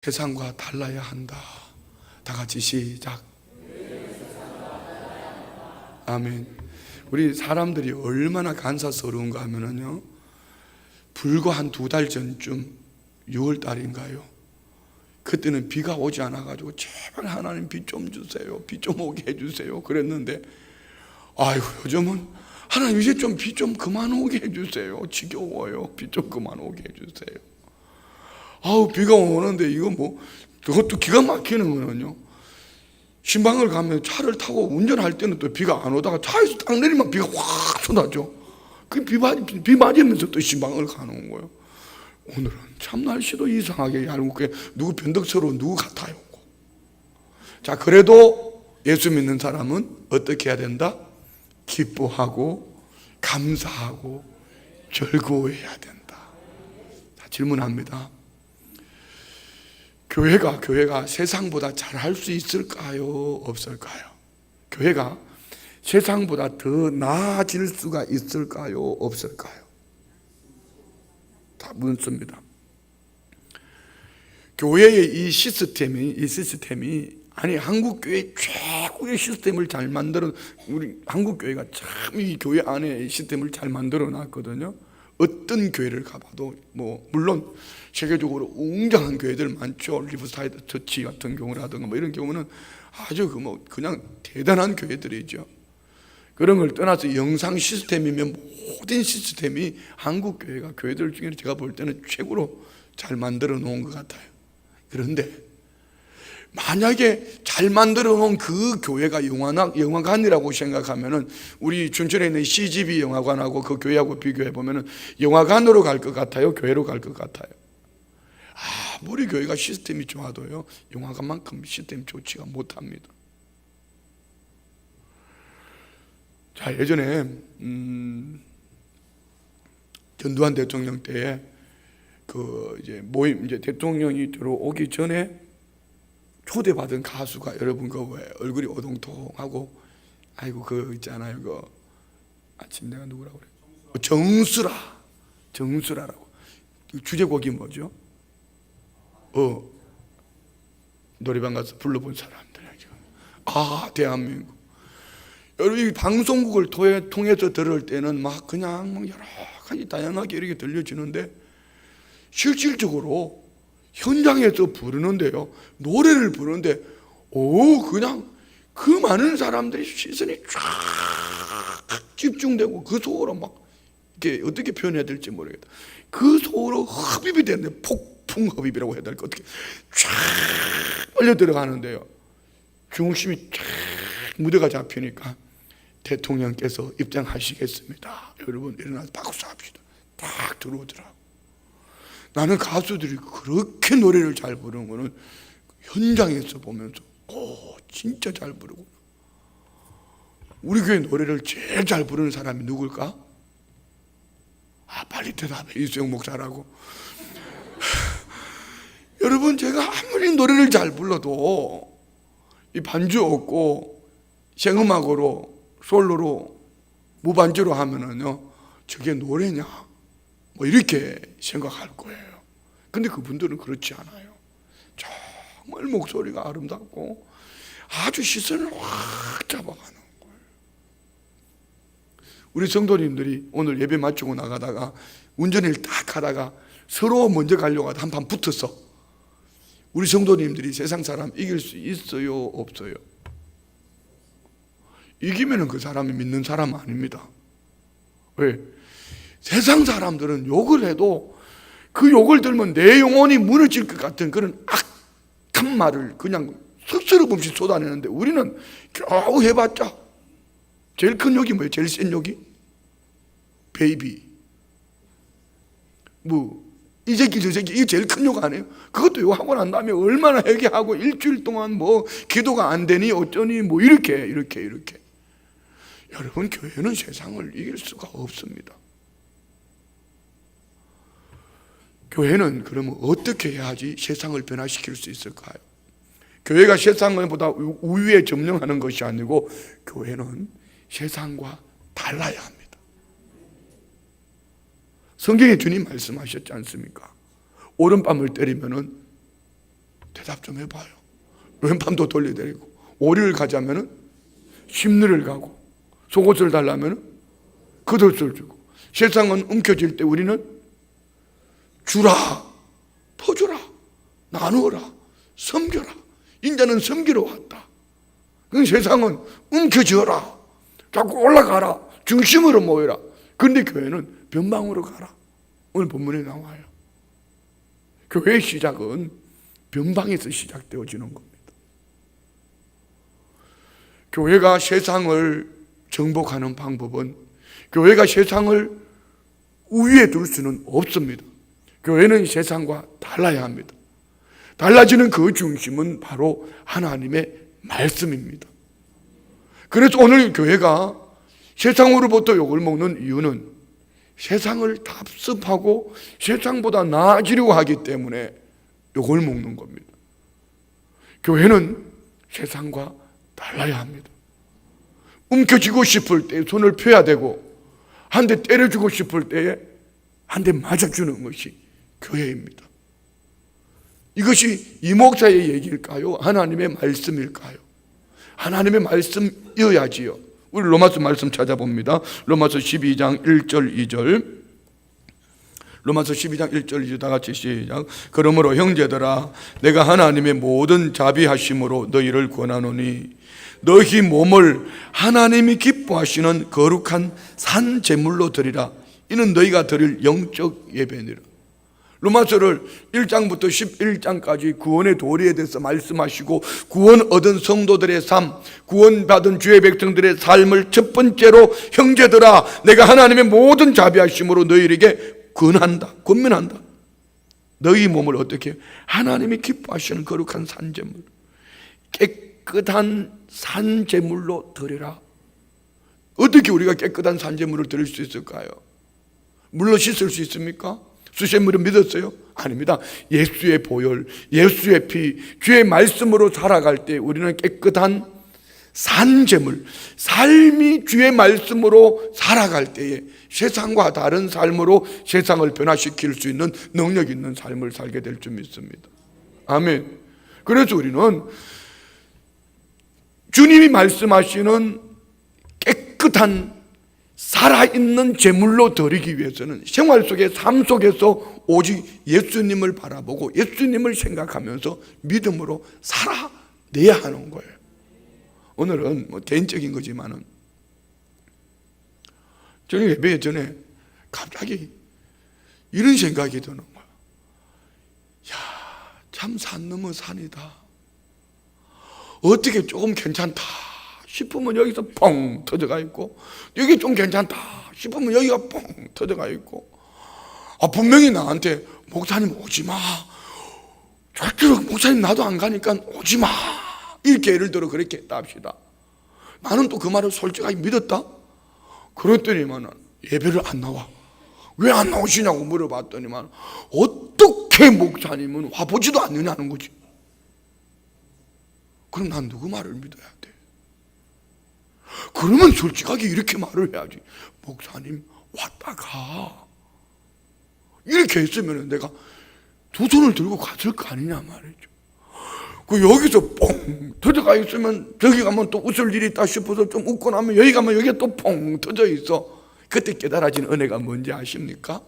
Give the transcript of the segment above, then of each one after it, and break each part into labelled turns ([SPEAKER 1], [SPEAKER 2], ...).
[SPEAKER 1] 세상과 달라야 한다. 다 같이 시작. 아멘. 우리 사람들이 얼마나 간사스러운가 하면은요, 불과 한 2달 전쯤 6월 달인가요? 그때는 비가 오지 않아가지고 제발 하나님 비 좀 주세요, 비 좀 오게 해주세요 그랬는데, 아이고 요즘은 하나님 이제 좀 비 좀 그만 오게 해주세요, 지겨워요, 비 좀 그만 오게 해주세요. 아우 비가 오는데 이거 뭐 그것도 기가 막히는 거는요, 신방을 가면 차를 타고 운전할 때는 또 비가 안 오다가 차에서 딱 내리면 비가 확 쏟아져. 그 비 맞으면서 또 신방을 가는 거예요. 오늘은 참 날씨도 이상하게 얇게 누구 변덕스러운 누구 같아요. 자, 그래도 예수 믿는 사람은 어떻게 해야 된다? 기뻐하고 감사하고 즐거워해야 된다. 자, 질문합니다. 교회가 세상보다 잘할 수 있을까요? 없을까요? 교회가 세상보다 더 나아질 수가 있을까요? 없을까요? 다 묻습니다. 교회의 이 시스템이 아니 한국 교회 최고의 시스템을 잘 만들어, 우리 한국 교회가 참 이 교회 안에 시스템을 잘 만들어 놨거든요. 어떤 교회를 가봐도 뭐 물론 세계적으로 웅장한 교회들 많죠. 리버사이드 처치 같은 경우라든가 뭐 이런 경우는 아주 그냥 대단한 교회들이죠. 그런 걸 떠나서 영상 시스템이면 모든 시스템이 한국 교회가 교회들 중에 제가 볼 때는 최고로 잘 만들어 놓은 것 같아요. 그런데 만약에 잘 만들어 놓은 그 교회가 영화관이라고 생각하면은 우리 춘천에 있는 CGV 영화관하고 그 교회하고 비교해 보면은 영화관으로 갈 것 같아요, 교회로 갈 것 같아요? 우리 교회가 시스템이 좋아도요, 영화관만큼 시스템 좋지가 못합니다. 자, 예전에 전두환 대통령 때에 이제 모임, 이제 대통령이 들어오기 전에 초대받은 가수가, 여러분 왜 얼굴이 오동통하고, 아이고 있잖아요, 아침 내가 누구라고 그래? 정수라라고. 주제곡이 뭐죠? 노래방 가서 불러본 사람들. 대한민국. 여러분 이 방송국을 통해서 들을 때는 막 그냥 여러 가지 다양하게 이렇게 들려지는데, 실질적으로 현장에서 부르는데요, 노래를 부르는데 그냥 그 많은 사람들이 시선이 쫙 집중되고 그 속으로 막 이게 어떻게 표현해야 될지 모르겠다. 그 속으로 흡입이 되는데, 폭풍 흡입이라고 해야 될까, 어떻게 쫙 빨려 들어가는데요, 중심이 쫙 무대가 잡히니까 대통령께서 입장하시겠습니다, 여러분 일어나서 박수합시다, 딱 들어오더라고. 나는 가수들이 그렇게 노래를 잘 부르는 거는 현장에서 보면서 진짜 잘 부르구나. 우리 교회 노래를 제일 잘 부르는 사람이 누굴까? 빨리 대답해, 이수영 목사라고. 여러분, 제가 아무리 노래를 잘 불러도 이 반주 없고 생음악으로 솔로로 무반주로 하면은요, 저게 노래냐 뭐 이렇게 생각할 거예요. 근데 그분들은 그렇지 않아요. 정말 목소리가 아름답고 아주 시선을 확 잡아가는 거예요. 우리 성도님들이 오늘 예배 마치고 나가다가 운전을 딱 하다가 서로 먼저 가려고 하다 한판 붙었어. 우리 성도님들이 세상 사람 이길 수 있어요, 없어요? 이기면은 그 사람이 믿는 사람 아닙니다. 왜? 세상 사람들은 욕을 해도 그 욕을 들으면 내 영혼이 무너질 것 같은 그런 악한 말을 그냥 스스럼 없이 쏟아내는데, 우리는 겨우 해봤자 제일 큰 욕이 뭐예요? 제일 센 욕이? 베이비, 이 새끼 저 새끼, 이게 제일 큰 욕 아니에요? 그것도 욕하고 난 다음에 얼마나 회개하고 일주일 동안 기도가 안 되니 어쩌니 이렇게. 여러분, 교회는 세상을 이길 수가 없습니다. 교회는 그러면 어떻게 해야지 세상을 변화시킬 수 있을까요? 교회가 세상보다 우위에 점령하는 것이 아니고, 교회는 세상과 달라야 합니다. 성경에 주님 말씀하셨지 않습니까? 오른밤을 때리면은 대답 좀 해봐요. 왼팔도 돌려드리고, 오리를 가자면은 심리를 가고, 속옷을 달라면은 겉옷을 주고, 세상은 움켜질 때 우리는 주라, 퍼주라, 나누어라, 섬겨라. 인자는 섬기러 왔다. 그 세상은 움켜쥐어라, 자꾸 올라가라, 중심으로 모여라. 그런데 교회는 변방으로 가라. 오늘 본문에 나와요. 교회의 시작은 변방에서 시작되어지는 겁니다. 교회가 세상을 정복하는 방법은, 교회가 세상을 우위에 둘 수는 없습니다. 교회는 세상과 달라야 합니다. 달라지는 그 중심은 바로 하나님의 말씀입니다. 그래서 오늘 교회가 세상으로부터 욕을 먹는 이유는 세상을 답습하고 세상보다 나아지려고 하기 때문에 욕을 먹는 겁니다. 교회는 세상과 달라야 합니다. 움켜쥐고 싶을 때 손을 펴야 되고, 한 대 때려주고 싶을 때에 한 대 맞아주는 것이 교회입니다. 이것이 이 목사의 얘기일까요? 하나님의 말씀일까요? 하나님의 말씀이어야지요. 우리 로마서 말씀 찾아봅니다. 로마서 12장 1절 2절. 로마서 12장 1절 2절 다 같이 시작. 그러므로 형제들아, 내가 하나님의 모든 자비하심으로 너희를 권하노니 너희 몸을 하나님이 기뻐하시는 거룩한 산 제물로 드리라. 이는 너희가 드릴 영적 예배니라. 로마서를 1장부터 11장까지 구원의 도리에 대해서 말씀하시고, 구원 얻은 성도들의 삶, 구원받은 주의 백성들의 삶을 첫 번째로 형제들아, 내가 하나님의 모든 자비하심으로 너희에게 권면한다. 너희 몸을 어떻게? 하나님이 기뻐하시는 거룩한 산제물, 깨끗한 산제물로 드리라. 어떻게 우리가 깨끗한 산제물을 드릴 수 있을까요? 물로 씻을 수 있습니까? 수돗물을 믿었어요? 아닙니다. 예수의 보혈, 예수의 피, 주의 말씀으로 살아갈 때 우리는 깨끗한 산제물, 삶이 주의 말씀으로 살아갈 때에 세상과 다른 삶으로 세상을 변화시킬 수 있는 능력 있는 삶을 살게 될 줄 믿습니다. 아멘. 그래서 우리는 주님이 말씀하시는 깨끗한 살아있는 제물로 드리기 위해서는 생활 속에, 삶 속에서 오직 예수님을 바라보고 예수님을 생각하면서 믿음으로 살아내야 하는 거예요. 오늘은 개인적인 거지만은, 저는 예배 전에 갑자기 이런 생각이 드는 거야. 야, 참 산 넘어 산이다. 어떻게 조금 괜찮다 싶으면 여기서 뻥 터져가 있고, 여기 좀 괜찮다 싶으면 여기가 뻥 터져가 있고, 분명히 나한테 목사님 오지마, 절대로 목사님 나도 안 가니까 오지마, 이렇게 예를 들어 그렇게 했다 합시다. 나는 또 그 말을 솔직하게 믿었다. 그랬더니만 예배를 안 나와. 왜 안 나오시냐고 물어봤더니만 어떻게 목사님은 와보지도 않느냐는 거지. 그럼 난 누구 말을 믿어야 돼? 그러면 솔직하게 이렇게 말을 해야지. 목사님 왔다가 이렇게 했으면 내가 두 손을 들고 갔을 거 아니냐 말이죠. 그 여기서 뽕 터져가 있으면 저기 가면 또 웃을 일이 있다 싶어서 좀 웃고 나면 여기 가면 여기가 또 뽕 터져 있어. 그때 깨달아진 은혜가 뭔지 아십니까?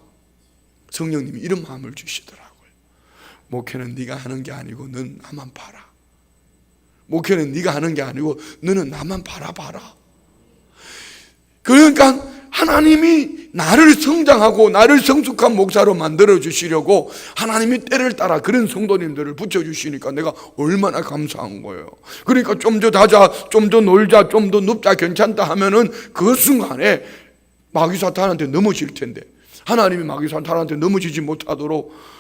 [SPEAKER 1] 성령님이 이런 마음을 주시더라고요. 목회는 네가 하는 게 아니고 넌 나만 봐라. 목회는 네가 하는 게 아니고 너는 나만 바라봐라. 그러니까 하나님이 나를 성장하고 나를 성숙한 목사로 만들어 주시려고 하나님이 때를 따라 그런 성도님들을 붙여주시니까 내가 얼마나 감사한 거예요. 그러니까 좀 더 자자, 좀 더 놀자, 좀 더 눕자 괜찮다 하면은 그 순간에 마귀사탄한테 넘어질 텐데, 하나님이 마귀사탄한테 넘어지지 못하도록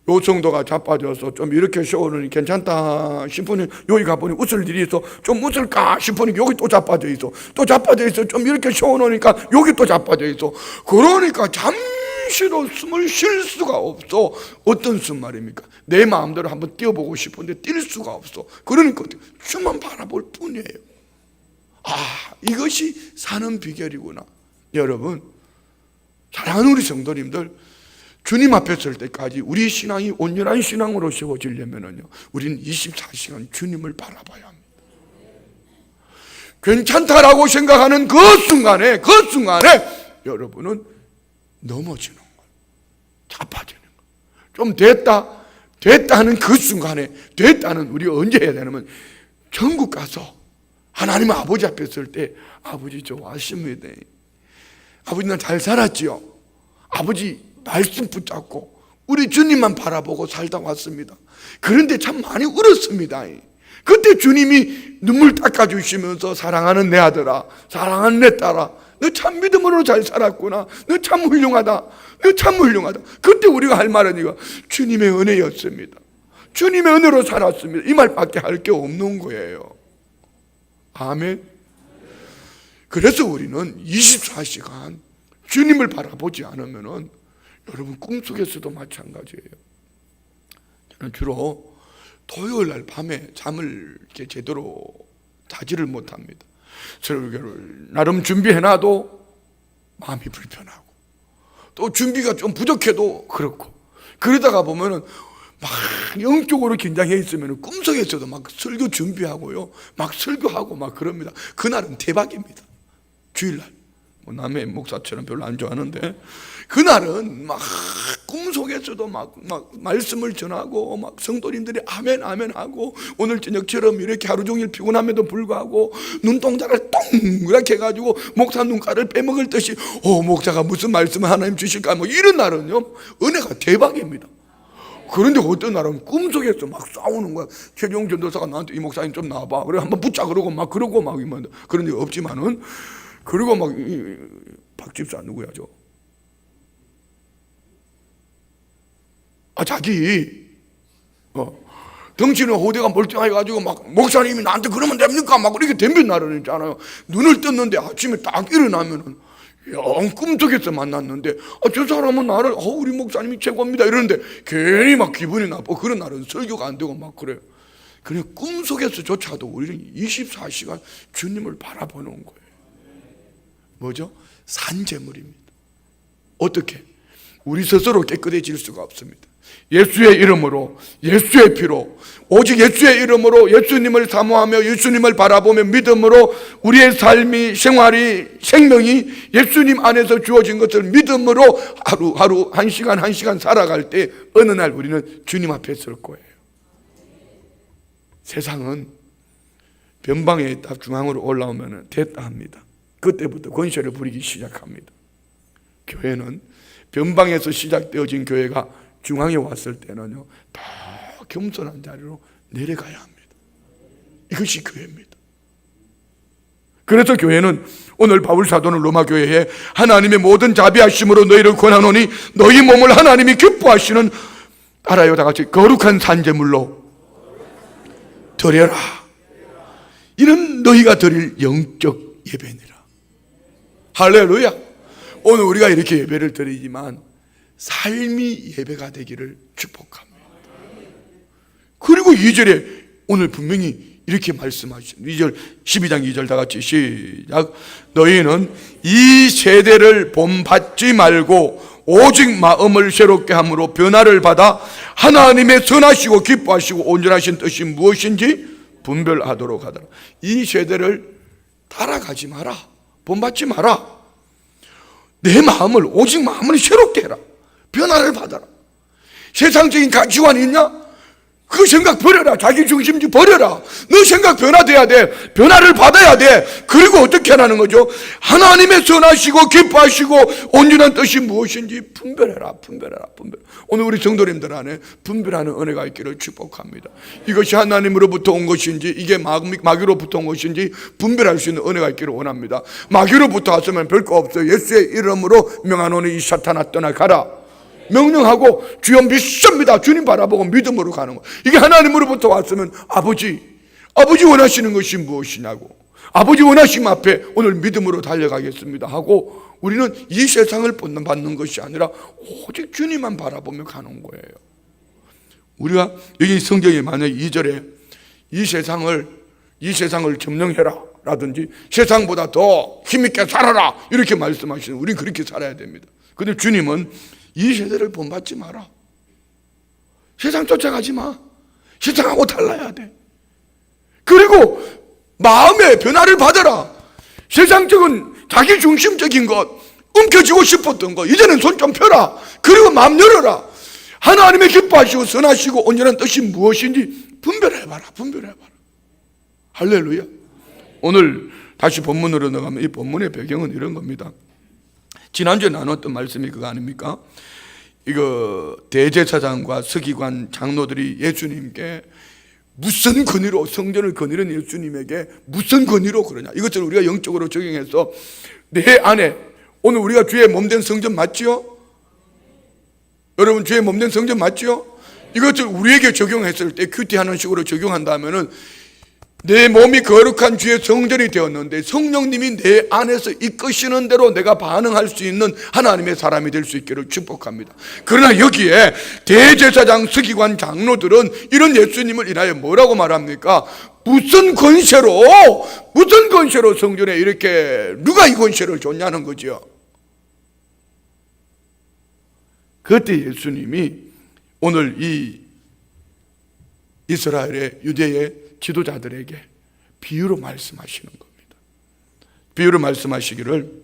[SPEAKER 1] 요 정도가 자빠져서 좀 이렇게 쉬어오니 괜찮다 싶으니 여기 가보니 웃을 일이 있어. 좀 웃을까 싶으니 여기 또 자빠져 있어. 또 자빠져 있어. 좀 이렇게 쉬어놓으니까 여기 또 자빠져 있어. 그러니까 잠시도 숨을 쉴 수가 없어. 어떤 숨 말입니까? 내 마음대로 한번 뛰어보고 싶은데 뛸 수가 없어. 그러니까 주만 바라볼 뿐이에요. 이것이 사는 비결이구나. 여러분, 사랑하는 우리 성도님들, 주님 앞에 설 때까지 우리 신앙이 온전한 신앙으로 세워지려면요, 우리는 24시간 주님을 바라봐야 합니다. 괜찮다라고 생각하는 그 순간에 여러분은 넘어지는 거예요. 자빠지는 거예요. 좀 됐다 하는 그 순간에, 됐다는 우리가 언제 해야 되냐면, 천국 가서 하나님 아버지 앞에 설 때, 아버지 저 왔습니다. 아버지 난 잘 살았지요. 아버지 말씀 붙잡고 우리 주님만 바라보고 살다 왔습니다. 그런데 참 많이 울었습니다. 그때 주님이 눈물 닦아주시면서, 사랑하는 내 아들아, 사랑하는 내 딸아, 너 참 믿음으로 잘 살았구나, 너 참 훌륭하다, 너 참 훌륭하다. 그때 우리가 할 말은 이거, 주님의 은혜였습니다, 주님의 은혜로 살았습니다, 이 말밖에 할 게 없는 거예요. 아멘. 그래서 우리는 24시간 주님을 바라보지 않으면은, 여러분 꿈속에서도 마찬가지예요. 저는 주로 토요일 날 밤에 잠을 이렇게 제대로 자지를 못합니다. 설교를 나름 준비해놔도 마음이 불편하고, 또 준비가 좀 부족해도 그렇고, 그러다가 보면은 막 영적으로 긴장해 있으면 꿈속에서도 막 설교 준비하고요, 막 설교하고 막 그럽니다. 그날은 대박입니다. 주일날 남의 목사처럼 별로 안 좋아하는데, 그날은 막 꿈속에서도 막 말씀을 전하고, 막 성도님들이 아멘 아멘 하고, 오늘 저녁처럼 이렇게 하루 종일 피곤함에도 불구하고 눈동자를 동그랗게 해가지고 목사 눈가를 빼먹을 듯이, 목사가 무슨 말씀을 하나님 주실까, 뭐 이런 날은요 은혜가 대박입니다. 그런데 어떤 날은 꿈속에서 막 싸우는 거야. 최종 전도사가 나한테, 이 목사님 좀 나와봐, 그래 한번 붙자, 그러고 막 그런 데 없지만은, 그리고 막 박집사 누구야 저? 자기 덩치는 호대가 멀쩡해가지고 막, 목사님이 나한테 그러면 됩니까? 막 이렇게 덤빈 날은 있잖아요. 눈을 떴는데 아침에 딱 일어나면은 영 꿈속에서 만났는데, 저 사람은 나를 우리 목사님이 최고입니다 이러는데 괜히 막 기분이 나빠. 그런 날은 설교가 안 되고 막 그래요. 그냥 꿈속에서조차도 우리는 24시간 주님을 바라보는 거예요. 뭐죠? 산재물입니다. 어떻게? 우리 스스로 깨끗해질 수가 없습니다. 예수의 이름으로, 예수의 피로, 오직 예수의 이름으로 예수님을 사모하며 예수님을 바라보며 믿음으로 우리의 삶이, 생활이, 생명이 예수님 안에서 주어진 것을 믿음으로 하루하루 한 시간 살아갈 때 어느 날 우리는 주님 앞에 설 거예요. 세상은 변방에 딱 중앙으로 올라오면 됐다 합니다. 그때부터 권세를 부리기 시작합니다. 교회는 변방에서 시작되어진 교회가 중앙에 왔을 때는요, 더 겸손한 자리로 내려가야 합니다. 이것이 교회입니다. 그래서 교회는 오늘 바울 사도는 로마 교회에 하나님의 모든 자비하심으로 너희를 권하노니 너희 몸을 하나님이 기뻐하시는, 알아요 다 같이, 거룩한 산제물로 드려라. 이는 너희가 드릴 영적 예배니라. 할렐루야. 오늘 우리가 이렇게 예배를 드리지만 삶이 예배가 되기를 축복합니다. 그리고 2절에 오늘 분명히 이렇게 말씀하십니다. 2절, 12장 2절 다 같이 시작. 너희는 이 세대를 본받지 말고 오직 마음을 새롭게 함으로 변화를 받아 하나님의 선하시고 기뻐하시고 온전하신 뜻이 무엇인지 분별하도록 하더라. 이 세대를 따라가지 마라. 본받지 마라. 내 마음을, 오직 마음을 새롭게 해라. 변화를 받아라. 세상적인 가치관이 있냐? 그 생각 버려라. 자기 중심지 버려라. 너 생각 변화돼야 돼. 변화를 받아야 돼. 그리고 어떻게 하라는 거죠? 하나님의 선하시고 기뻐하시고 온전한 뜻이 무엇인지 분별해라. 오늘 우리 성도님들 안에 분별하는 은혜가 있기를 축복합니다. 이것이 하나님으로부터 온 것인지 이게 마귀로부터 온 것인지 분별할 수 있는 은혜가 있기를 원합니다. 마귀로부터 왔으면 별거 없어요. 예수의 이름으로 명하노니 이 사탄아 떠나가라. 명령하고 주여 믿습니다. 주님 바라보고 믿음으로 가는 거. 이게 하나님으로부터 왔으면 아버지 원하시는 것이 무엇이냐고, 아버지 원하심 앞에 오늘 믿음으로 달려가겠습니다 하고, 우리는 이 세상을 받는 것이 아니라 오직 주님만 바라보며 가는 거예요. 우리가 여기 성경에 만약 2절에 이 세상을 점령해라 라든지 세상보다 더 힘있게 살아라 이렇게 말씀하시는, 우리는 그렇게 살아야 됩니다. 그런데 주님은 이 세대를 본받지 마라. 세상 쫓아가지 마. 세상하고 달라야 돼. 그리고 마음의 변화를 받아라. 세상적인 자기 중심적인 것, 움켜쥐고 싶었던 것, 이제는 손 좀 펴라. 그리고 마음 열어라. 하나님의 기뻐하시고 선하시고 온전한 뜻이 무엇인지 분별해봐라. 할렐루야. 오늘 다시 본문으로 나가면 이 본문의 배경은 이런 겁니다. 지난주에 나눴던 말씀이 그거 아닙니까? 이거 대제사장과 서기관 장로들이 예수님께 무슨 권위로, 성전을 거느린 예수님에게 무슨 권위로 그러냐, 이것을 우리가 영적으로 적용해서 내 안에, 오늘 우리가 주의 몸된 성전 맞지요? 여러분, 주의 몸된 성전 맞지요? 이것을 우리에게 적용했을 때, 큐티하는 식으로 적용한다면은 내 몸이 거룩한 주의 성전이 되었는데 성령님이 내 안에서 이끄시는 대로 내가 반응할 수 있는 하나님의 사람이 될 수 있기를 축복합니다. 그러나 여기에 대제사장, 서기관, 장로들은 이런 예수님을 인하여 뭐라고 말합니까? 무슨 권세로 성전에 이렇게, 누가 이 권세를 줬냐는 거죠. 그때 예수님이 오늘 이 이스라엘의, 유대의 지도자들에게 비유로 말씀하시는 겁니다. 비유로 말씀하시기를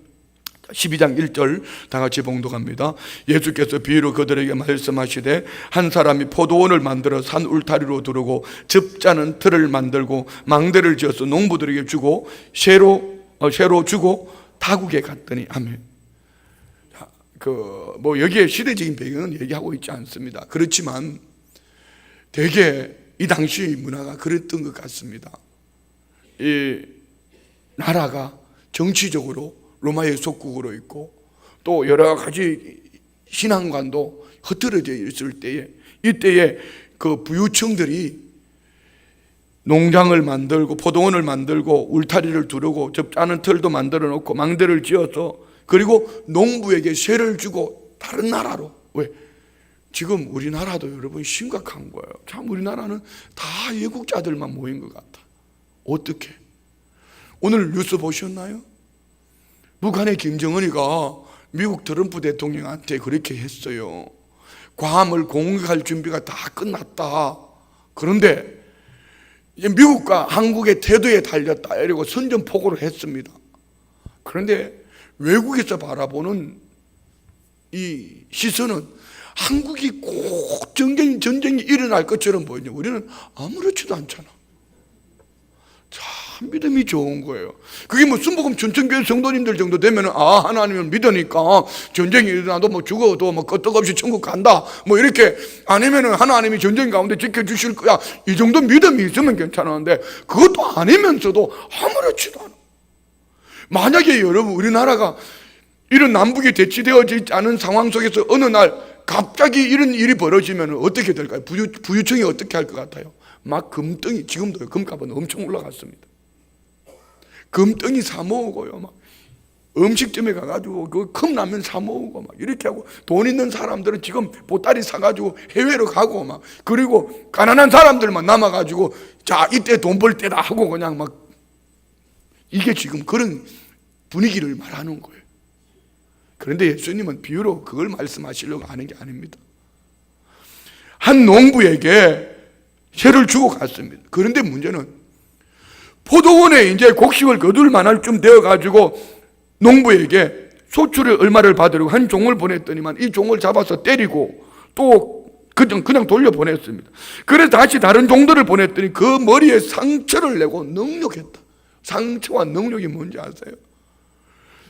[SPEAKER 1] 12장 1절 다 같이 봉독합니다. 예수께서 비유로 그들에게 말씀하시되 한 사람이 포도원을 만들어 산 울타리로 두르고 즙자는 틀을 만들고 망대를 지어서 농부들에게 주고 쇠로 주고 타국에 갔더니, 아멘. 여기에 시대적인 배경은 얘기하고 있지 않습니다. 그렇지만 되게 이 당시 문화가 그랬던 것 같습니다. 이 나라가 정치적으로 로마의 속국으로 있고 또 여러 가지 신앙관도 흐트러져 있을 때에, 이때에 그 부유층들이 농장을 만들고 포도원을 만들고 울타리를 두르고 좁지 틀도 만들어 놓고 망대를 지어서, 그리고 농부에게 세를 주고 다른 나라로, 왜? 지금 우리나라도 여러분 심각한 거예요. 참 우리나라는 다 외국자들만 모인 것 같아. 어떻게? 오늘 뉴스 보셨나요? 북한의 김정은이가 미국 트럼프 대통령한테 그렇게 했어요. 괌을 공격할 준비가 다 끝났다. 그런데 이제 미국과 한국의 태도에 달렸다 이러고 선전포고를 했습니다. 그런데 외국에서 바라보는 이 시선은 한국이 꼭 전쟁이 일어날 것처럼 보이냐. 우리는 아무렇지도 않잖아. 참 믿음이 좋은 거예요. 그게 뭐 순복음 전천교회 성도님들 정도 되면 하나님을 믿으니까 전쟁이 일어나도 뭐 죽어도 뭐 끄떡없이 천국 간다, 뭐 이렇게, 아니면은 하나님이 전쟁 가운데 지켜주실 거야, 이 정도 믿음이 있으면 괜찮은데 그것도 아니면서도 아무렇지도 않아. 만약에 여러분 우리나라가 이런 남북이 대치되어져 있지 않은 상황 속에서 어느 날 갑자기 이런 일이 벌어지면 어떻게 될까요? 부유층이 어떻게 할 것 같아요? 막 금덩이, 지금도 금값은 엄청 올라갔습니다. 금덩이 사 모으고요, 막 음식점에 가가지고 그 컵라면 사 모으고 막 이렇게 하고, 돈 있는 사람들은 지금 보따리 사가지고 해외로 가고 막, 그리고 가난한 사람들만 남아가지고 자 이때 돈 벌 때다 하고 그냥 막, 이게 지금 그런 분위기를 말하는 거예요. 그런데 예수님은 비유로 그걸 말씀하시려고 하는 게 아닙니다. 한 농부에게 세를 주고 갔습니다. 그런데 문제는 포도원에 이제 곡식을 거둘 만할 쯤 되어가지고 농부에게 소출의 얼마를 받으려고 한 종을 보냈더니만 이 종을 잡아서 때리고 또 그냥 돌려보냈습니다. 그래서 다시 다른 종들을 보냈더니 그 머리에 상처를 내고 능욕했다. 상처와 능력이 뭔지 아세요?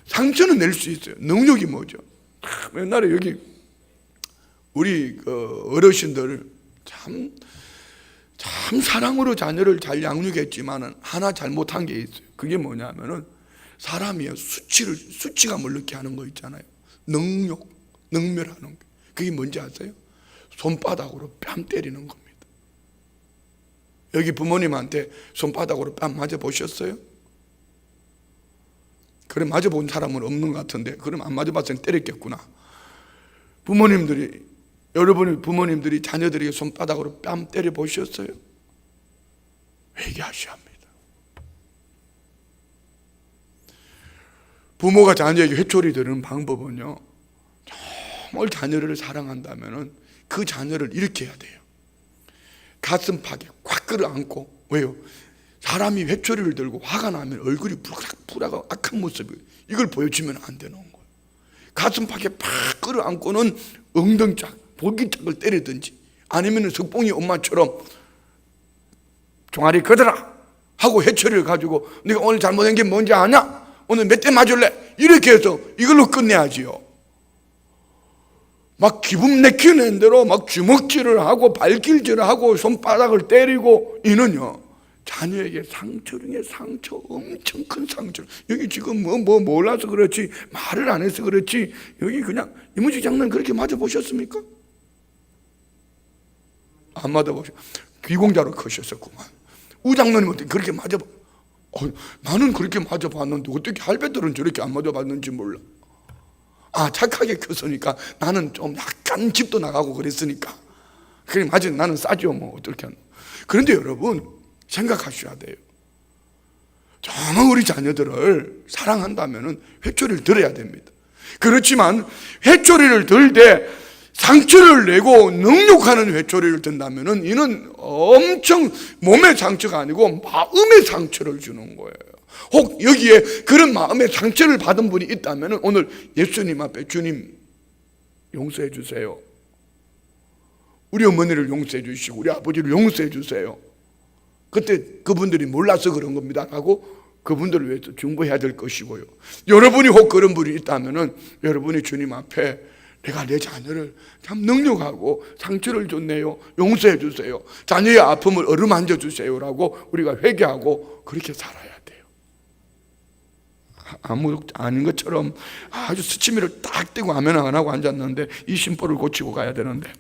[SPEAKER 1] 상처는 낼 수 있어요. 능력이 뭐죠? 옛날에 여기 우리 어르신들 참 사랑으로 자녀를 잘 양육했지만은 하나 잘못한 게 있어요. 그게 뭐냐면은 사람이 수치감을 느끼게 하는 거 있잖아요. 능멸하는 거. 그게 뭔지 아세요? 손바닥으로 뺨 때리는 겁니다. 여기 부모님한테 손바닥으로 뺨 맞아 보셨어요? 그래 맞아본 사람은 없는 것 같은데, 그럼 안 맞아봤으면 때렸겠구나. 여러분의 부모님들이 자녀들에게 손바닥으로 뺨 때려 보셨어요? 회개하셔야 합니다. 부모가 자녀에게 회초리 드는 방법은요, 정말 자녀를 사랑한다면 그 자녀를 이렇게 해야 돼요. 가슴팍에 꽉 끌어안고. 왜요? 사람이 회초리를 들고 화가 나면 얼굴이 불하고 악한 모습이, 이걸 보여주면 안 되는 거예요. 가슴팍에 팍 끌어안고는 엉덩짝, 볼기짝을 때리든지, 아니면 석봉이 엄마처럼 종아리 걷어라 하고 회초리를 가지고 네가 오늘 잘못한 게 뭔지 아냐? 오늘 몇 대 맞을래? 이렇게 해서 이걸로 끝내야지요. 막 기분 내키는 대로 막 주먹질을 하고 발길질을 하고 손바닥을 때리고, 이는요 자녀에게 상처 중에 상처, 엄청 큰 상처. 여기 지금 몰라서 그렇지, 말을 안 해서 그렇지, 여기 그냥 이문식 장로는 그렇게 맞아보셨습니까? 안 맞아보셨. 귀공자로 크셨었구만. 우 장로님 어떻게 그렇게 맞아봐? 나는 그렇게 맞아봤는데 어떻게 할배들은 저렇게 안 맞아봤는지 몰라. 착하게 컸으니까, 나는 좀 약간 집도 나가고 그랬으니까 그래 맞아, 나는 싸죠 뭐 어떻게 하노. 그런데 여러분 생각하셔야 돼요. 정말 우리 자녀들을 사랑한다면 회초리를 들어야 됩니다. 그렇지만 회초리를 들 때 상처를 내고 능욕하는 회초리를 든다면 이는 엄청 몸의 상처가 아니고 마음의 상처를 주는 거예요. 혹 여기에 그런 마음의 상처를 받은 분이 있다면 오늘 예수님 앞에 주님 용서해 주세요, 우리 어머니를 용서해 주시고 우리 아버지를 용서해 주세요, 그때 그분들이 몰라서 그런 겁니다 하고 그분들을 위해서 중보해야 될 것이고요. 여러분이 혹 그런 분이 있다면 여러분이 주님 앞에 내가 내 자녀를 참 능욕하고 상처를 줬네요, 용서해 주세요, 자녀의 아픔을 어루만져 주세요라고 우리가 회개하고 그렇게 살아야 돼요. 아무 아닌 것처럼 아주 스치미를 딱 떼고 아멘 안 하고 앉았는데 이 심보를 고치고 가야 되는데.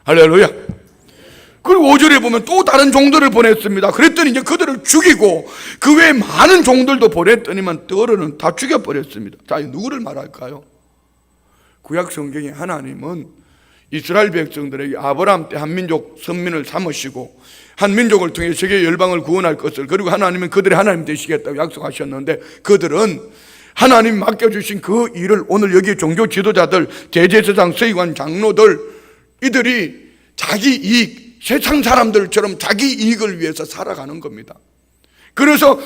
[SPEAKER 1] 할렐루야. 그리고 5절에 보면 또 다른 종들을 보냈습니다. 그랬더니 이제 그들을 죽이고 그 외에 많은 종들도 보냈더니만 떠르는 다 죽여버렸습니다. 자, 누구를 말할까요? 구약 성경에 하나님은 이스라엘 백성들에게 아브라함 때 한 민족 선민을 삼으시고 한 민족을 통해 세계 열방을 구원할 것을, 그리고 하나님은 그들의 하나님 되시겠다고 약속하셨는데 그들은 하나님 맡겨주신 그 일을 오늘 여기 종교 지도자들, 대제사장, 서기관, 장로들, 이들이 자기 이익, 세상 사람들처럼 자기 이익을 위해서 살아가는 겁니다. 그래서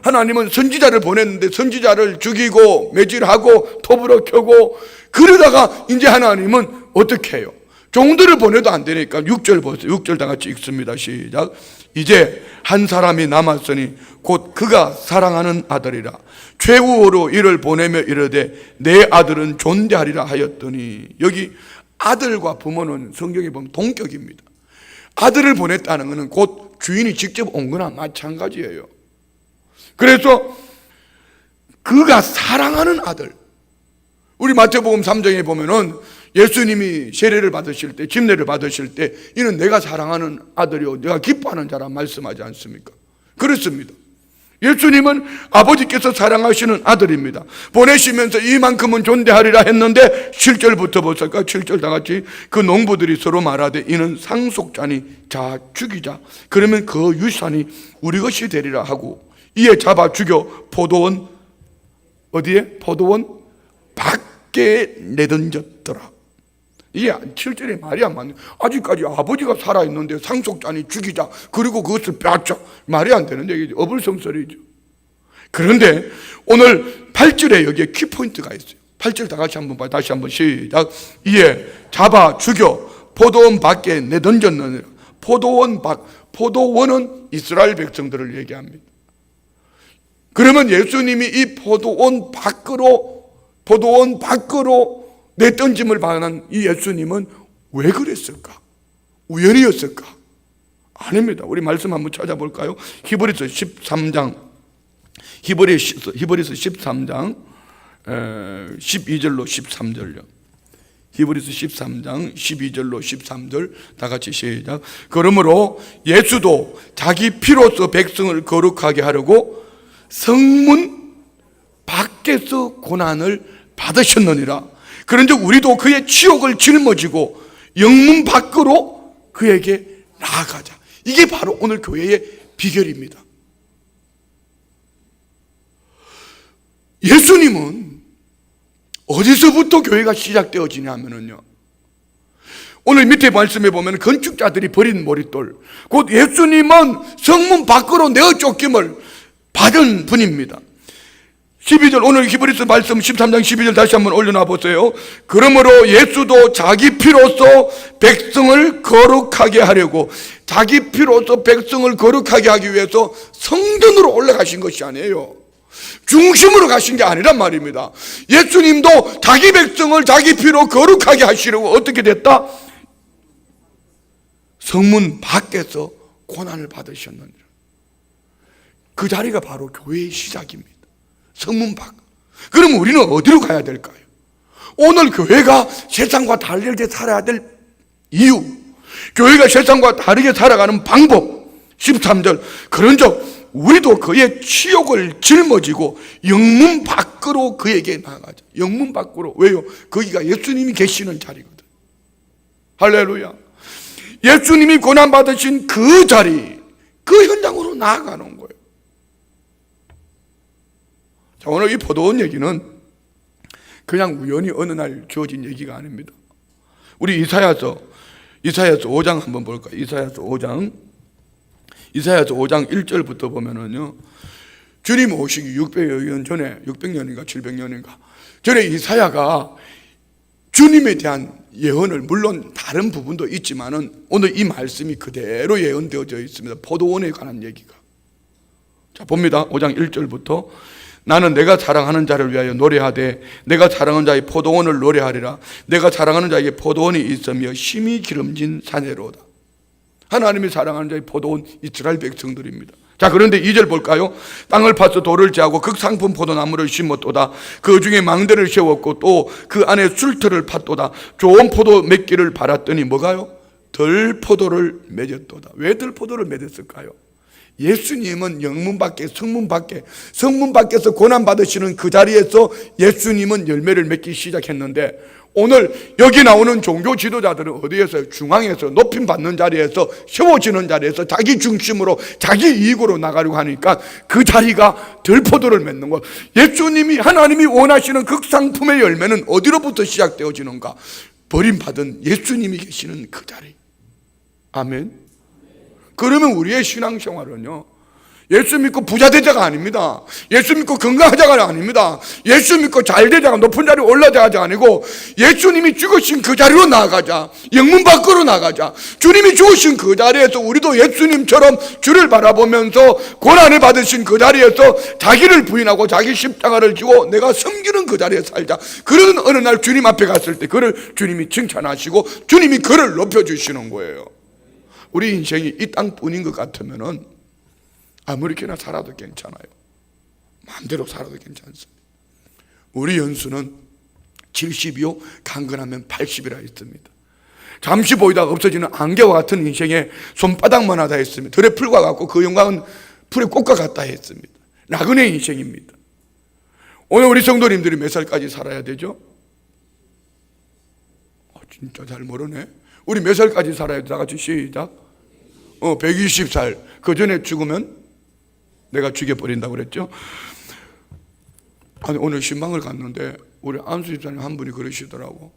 [SPEAKER 1] 하나님은 선지자를 보냈는데 선지자를 죽이고 매질하고 톱으로 켜고, 그러다가 이제 하나님은 어떻게 해요? 종들을 보내도 안 되니까 6절 보세요. 6절 다 같이 읽습니다. 시작. 이제 한 사람이 남았으니 곧 그가 사랑하는 아들이라. 최후로 이를 보내며 이르되 내 아들은 존대하리라 하였더니, 여기 아들과 부모는 성경에 보면 동격입니다. 아들을 보냈다는 것은 곧 주인이 직접 온 거나 마찬가지예요. 그래서 그가 사랑하는 아들, 우리 마태복음 3장에 보면은 예수님이 세례를 받으실 때, 침례를 받으실 때 이는 내가 사랑하는 아들이요 내가 기뻐하는 자라 말씀하지 않습니까? 그렇습니다. 예수님은 아버지께서 사랑하시는 아들입니다. 보내시면서 이만큼은 존대하리라 했는데 7절부터 보실까? 7절 다 같이. 그 농부들이 서로 말하되 이는 상속자니 자 죽이자, 그러면 그 유산이 우리 것이 되리라 하고 이에 잡아 죽여 포도원, 어디에? 포도원 밖에 내던졌더라. 이게 7절에 말이 안 맞네. 아직까지 아버지가 살아있는데 상속자니 죽이자, 그리고 그것을 빼앗자, 말이 안 되는데 이게 어불성설이죠. 그런데 오늘 8절에 여기에 키포인트가 있어요. 8절 다 같이 한번 봐요. 다시 한번 시작. 이에 잡아 죽여 포도원 밖에 내던졌느니라. 포도원 밖, 포도원은 이스라엘 백성들을 얘기합니다. 그러면 예수님이 이 포도원 밖으로 내던짐을 받은 이 예수님은 왜 그랬을까? 우연이었을까? 아닙니다. 우리 말씀 한번 찾아볼까요? 히브리서 13장 12절로 13절요. 히브리서 13장 12절로 13절 다 같이 시작. 그러므로 예수도 자기 피로서 백성을 거룩하게 하려고 성문 밖에서 고난을 받으셨느니라. 그런즉 우리도 그의 치욕을 짊어지고 영문 밖으로 그에게 나아가자. 이게 바로 오늘 교회의 비결입니다. 예수님은 어디서부터 교회가 시작되어지냐 하면요, 오늘 밑에 말씀해 보면 건축자들이 버린 머릿돌, 곧 예수님은 성문 밖으로 내어 쫓김을 받은 분입니다. 12절, 오늘 히브리서 말씀 13장 12절 다시 한번 올려놔 보세요. 그러므로 예수도 자기 피로서 백성을 거룩하게 하려고, 자기 피로서 백성을 거룩하게 하기 위해서 성전으로 올라가신 것이 아니에요. 중심으로 가신 게 아니란 말입니다. 예수님도 자기 백성을 자기 피로 거룩하게 하시려고 어떻게 됐다? 성문 밖에서 고난을 받으셨느니라. 그 자리가 바로 교회의 시작입니다. 성문 밖. 그럼 우리는 어디로 가야 될까요? 오늘 교회가 세상과 다르게 살아야 될 이유, 교회가 세상과 다르게 살아가는 방법, 13절, 그런즉 우리도 그의 치욕을 짊어지고 영문 밖으로 그에게 나아가자. 영문 밖으로. 왜요? 거기가 예수님이 계시는 자리거든. 할렐루야. 예수님이 고난받으신 그 자리, 그 현장으로 나아가는 거예요. 자, 오늘 이 포도원 얘기는 그냥 우연히 어느 날 주어진 얘기가 아닙니다. 우리 이사야서 5장 한번 볼까요? 이사야서 5장 1절부터 보면은요, 주님 오시기 600년 전에, 600년인가 700년인가 전에 이사야가 주님에 대한 예언을, 물론 다른 부분도 있지만은 오늘 이 말씀이 그대로 예언되어져 있습니다. 포도원에 관한 얘기가. 자, 봅니다. 5장 1절부터 나는 내가 사랑하는 자를 위하여 노래하되 내가 사랑하는 자의 포도원을 노래하리라. 내가 사랑하는 자에게 포도원이 있으며 심히 기름진 사내로다. 하나님이 사랑하는 자의 포도원, 이스라엘 백성들입니다. 자, 그런데 2절 볼까요? 땅을 파서 돌을 제하고 극상품 포도나무를 심었도다. 그 중에 망대를 세웠고 또 그 안에 술터를 팠도다. 좋은 포도 맺기를 바랐더니 뭐가요? 덜포도를 맺었도다. 왜 덜포도를 맺었을까요? 예수님은 영문 밖에, 성문 밖에서 고난 받으시는 그 자리에서 예수님은 열매를 맺기 시작했는데, 오늘 여기 나오는 종교 지도자들은 어디에서? 중앙에서, 높임 받는 자리에서, 세워지는 자리에서 자기 중심으로, 자기 이익으로 나가려고 하니까 그 자리가 덜포도를 맺는 거예요. 예수님이, 하나님이 원하시는 극상품의 열매는 어디로부터 시작되어지는가? 버림받은 예수님이 계시는 그 자리. 아멘. 그러면 우리의 신앙생활은요, 예수 믿고 부자 되자가 아닙니다. 예수 믿고 건강하자가 아닙니다. 예수 믿고 잘 되자가, 높은 자리에 올라가자가 아니고, 예수님이 죽으신 그 자리로 나아가자. 영문 밖으로 나가자. 주님이 죽으신 그 자리에서 우리도 예수님처럼 주를 바라보면서 고난을 받으신 그 자리에서 자기를 부인하고 자기 십자가를 지고 내가 섬기는 그 자리에 살자. 그런 어느 날 주님 앞에 갔을 때 그를 주님이 칭찬하시고 주님이 그를 높여주시는 거예요. 우리 인생이 이 땅뿐인 것 같으면은 아무렇게나 살아도 괜찮아요. 마음대로 살아도 괜찮습니다. 우리 연수는 70이요, 강건하면 80이라 했습니다. 잠시 보이다가 없어지는 안개와 같은 인생에 손바닥만 하다 했습니다. 들에 풀과 같고 그 영광은 풀의 꽃과 같다 했습니다. 나그네 인생입니다. 오늘 우리 성도님들이 몇 살까지 살아야 되죠? 진짜 잘 모르네. 우리 몇 살까지 살아야 돼? 다 같이 시작. 120살. 그 전에 죽으면 내가 죽여버린다고 그랬죠. 아니, 오늘 신방을 갔는데 우리 안수 집사님 한 분이 그러시더라고.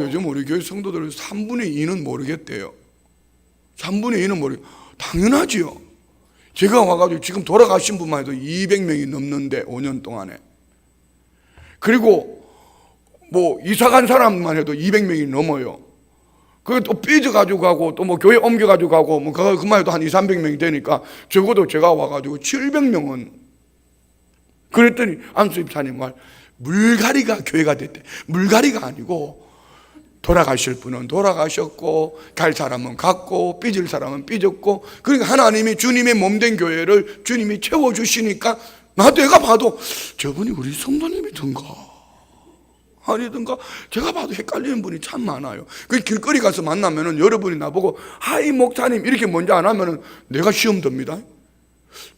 [SPEAKER 1] 요즘 우리 교회 성도들 3분의 2는 모르겠대요. 3분의 2는 모르겠. 당연하지요. 제가 와가지고 지금 돌아가신 분만 해도 200명이 넘는데 5년 동안에. 그리고 뭐 이사 간 사람만 해도 200명이 넘어요. 그게 또 삐져가지고 가고 또 뭐 교회 옮겨가지고 가고 뭐 그만 해도 한 200~300명이 되니까 적어도 제가 와가지고 700명은. 그랬더니 안수 집사님 말, 물갈이가 교회가 됐대. 물갈이가 아니고 돌아가실 분은 돌아가셨고 갈 사람은 갔고 삐질 사람은 삐졌고, 그러니까 하나님이 주님의 몸된 교회를 주님이 채워주시니까 나도 내가 봐도 저분이 우리 성도님이던가 아니든가 제가 봐도 헷갈리는 분이 참 많아요. 그 길거리 가서 만나면은 여러분이 나보고 하이 목사님 이렇게 먼저 안 하면은 내가 시험 듭니다.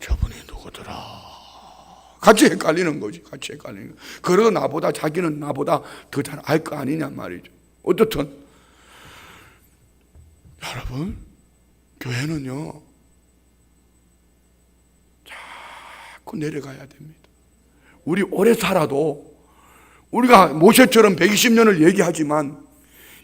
[SPEAKER 1] 저분이 누구더라? 같이 헷갈리는 거지. 같이 헷갈리는 거. 그러고 나보다, 자기는 나보다 더 잘 알 거 아니냐 말이죠. 어떻든 여러분, 교회는요 자꾸 내려가야 됩니다. 우리 오래 살아도 우리가 모세처럼 120년을 얘기하지만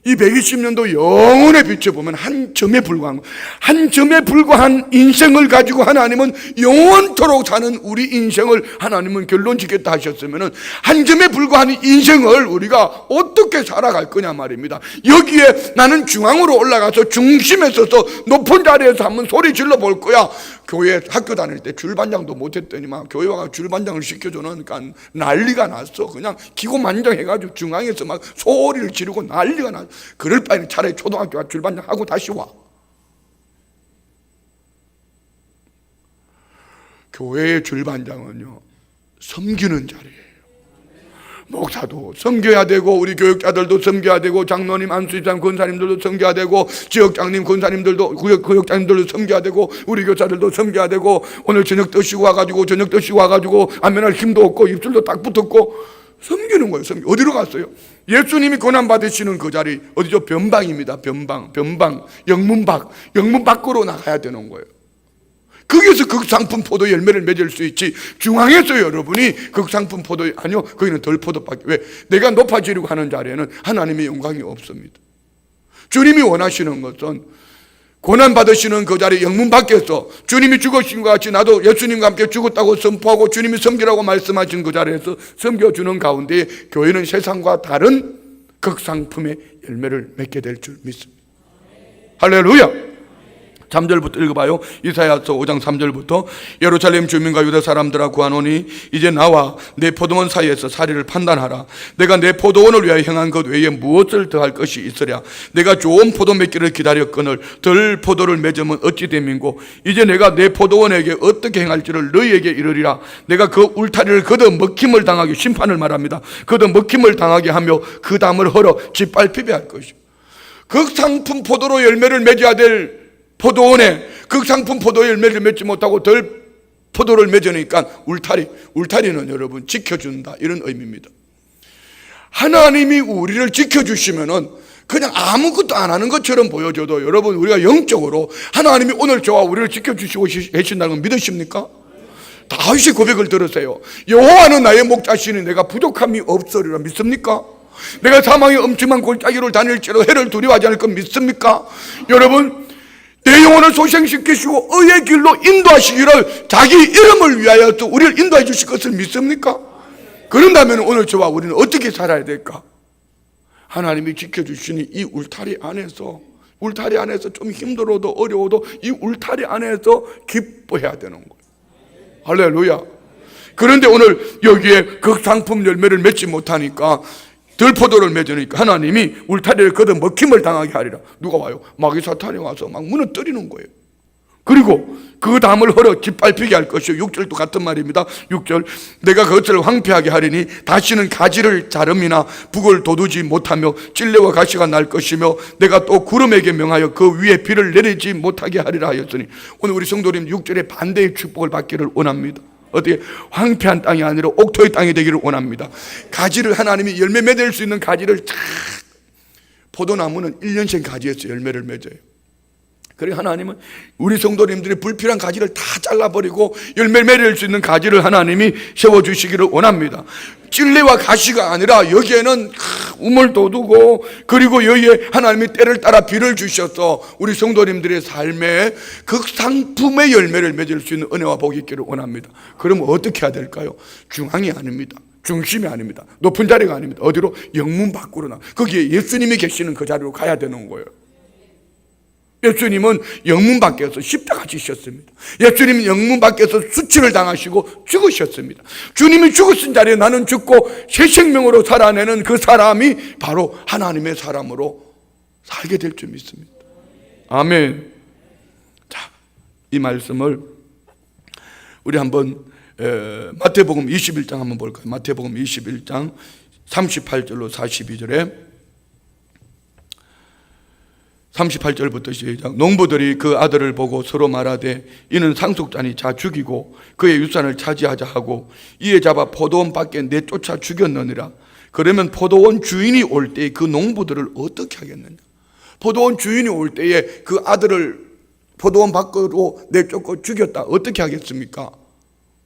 [SPEAKER 1] 이 120년도 영혼의 빛에 보면 한 점에 불과한 한 점에 불과한 인생을 가지고 하나님은 영원토록 사는 우리 인생을 하나님은 결론 짓겠다 하셨으면 한 점에 불과한 인생을 우리가 어떻게 살아갈 거냐 말입니다. 여기에 나는 중앙으로 올라가서 중심에 서서 높은 자리에서 한번 소리 질러 볼 거야. 교회 학교 다닐 때 줄반장도 못했더니만 교회 와가 줄반장을 시켜주니까 난리가 났어. 그냥 기고만장해가지고 중앙에서 막 소리를 지르고 난리가 났어. 그럴 바에는 차라리 초등학교 가 줄반장 하고 다시 와. 교회의 줄반장은요, 섬기는 자리예요. 목사도 섬겨야 되고 우리 교육자들도 섬겨야 되고 장로님, 안수집사님, 권사님들도 섬겨야 되고 지역장님, 권사님들도 구역장님들도 섬겨야 되고 우리 교사들도 섬겨야 되고 오늘 저녁 드시고 와가지고 안면할 힘도 없고 입술도 딱 붙었고 섬기는 거예요. 어디로 갔어요? 예수님이 고난 받으시는 그 자리 어디죠? 변방입니다. 변방, 영문 밖으로 나가야 되는 거예요. 거기서 극상품 포도 열매를 맺을 수 있지. 중앙에서 여러분이 극상품 포도 아니요, 거기는 덜 포도밖에. 왜? 내가 높아지려고 하는 자리에는 하나님의 영광이 없습니다. 주님이 원하시는 것은 고난 받으시는 그 자리 영문 밖에서 주님이 죽으신 것 같이 나도 예수님과 함께 죽었다고 선포하고 주님이 섬기라고 말씀하신 그 자리에서 섬겨주는 가운데 교회는 세상과 다른 극상품의 열매를 맺게 될 줄 믿습니다. 할렐루야. 3절부터 읽어봐요. 이사야서 5장 3절부터 예루살렘 주민과 유다 사람들아 구하노니 이제 나와 내 포도원 사이에서 사리를 판단하라. 내가 내 포도원을 위하여 행한 것 외에 무엇을 더할 것이 있으랴. 내가 좋은 포도 맺기를 기다렸거늘 덜 포도를 맺으면 어찌 됨인고. 이제 내가 내 포도원에게 어떻게 행할지를 너희에게 이르리라. 내가 그 울타리를 걷어 먹힘을 당하게, 심판을 말합니다, 걷어 먹힘을 당하게 하며 그 담을 헐어 짓밟히게 할 것이요. 극상품 포도로 열매를 맺어야 될 포도원에 극상품 포도 열매를 맺지 못하고 덜 포도를 맺으니까 울타리는 여러분 지켜준다, 이런 의미입니다. 하나님이 우리를 지켜주시면은 그냥 아무것도 안 하는 것처럼 보여줘도 여러분 우리가 영적으로 하나님이 오늘 저와 우리를 지켜주시고 계신다는 걸 믿으십니까? 다윗의 고백을 들으세요. 여호와는 나의 목자시니 내가 부족함이 없으리라. 믿습니까? 내가 사망의 엄청난 골짜기를 다닐지라도 해를 두려워하지 않을 것 믿습니까? 여러분, 내 영혼을 소생시키시고 의의 길로 인도하시기를 자기 이름을 위하여 또 우리를 인도해 주실 것을 믿습니까? 그런다면 오늘 저와 우리는 어떻게 살아야 될까? 하나님이 지켜주시니 이 울타리 안에서 좀 힘들어도 어려워도 이 울타리 안에서 기뻐해야 되는 거예요. 할렐루야. 그런데 오늘 여기에 극상품 열매를 맺지 못하니까, 덜 포도를 맺으니까 하나님이 울타리를 걷어 먹힘을 당하게 하리라. 누가 와요? 마귀 사탄이 와서 막 무너뜨리는 거예요. 그리고 그 담을 헐어 짓밟히게 할 것이요. 6절도 같은 말입니다. 6절, 내가 그것을 황폐하게 하리니 다시는 가지를 자름이나 북을 돋우지 못하며 찔레와 가시가 날 것이며 내가 또 구름에게 명하여 그 위에 비를 내리지 못하게 하리라 하였으니, 오늘 우리 성도님 6절에 반대의 축복을 받기를 원합니다. 어떻게? 황폐한 땅이 아니라 옥토의 땅이 되기를 원합니다. 가지를 하나님이 열매 맺을 수 있는 가지를 포도나무는 1년생 가지에서 열매를 맺어요. 그래 하나님은 우리 성도님들이 불필요한 가지를 다 잘라버리고 열매 맺을 수 있는 가지를 하나님이 세워주시기를 원합니다. 찔레와 가시가 아니라 여기에는 우물 돋우고, 그리고 여기에 하나님이 때를 따라 비를 주셔서 우리 성도님들의 삶에 극상품의 열매를 맺을 수 있는 은혜와 복이 있기를 원합니다. 그러면 어떻게 해야 될까요? 중앙이 아닙니다. 중심이 아닙니다. 높은 자리가 아닙니다. 어디로? 영문 밖으로 거기에 예수님이 계시는 그 자리로 가야 되는 거예요. 예수님은 영문 밖에서 십자가 지셨습니다. 예수님은 영문 밖에서 수치를 당하시고 죽으셨습니다. 주님이 죽으신 자리에 나는 죽고 새 생명으로 살아내는 그 사람이 바로 하나님의 사람으로 살게 될 줄 믿습니다. 아멘. 자, 이 말씀을 우리 한번 마태복음 21장 한번 볼까요? 마태복음 21장 38절로 42절에 38절부터 시작. 농부들이 그 아들을 보고 서로 말하되 이는 상속자니 자 죽이고 그의 유산을 차지하자 하고 이에 잡아 포도원 밖에 내쫓아 죽였느니라. 그러면 포도원 주인이 올 때에 그 농부들을 어떻게 하겠느냐? 포도원 주인이 올 때에 그 아들을 포도원 밖으로 내쫓고 죽였다. 어떻게 하겠습니까?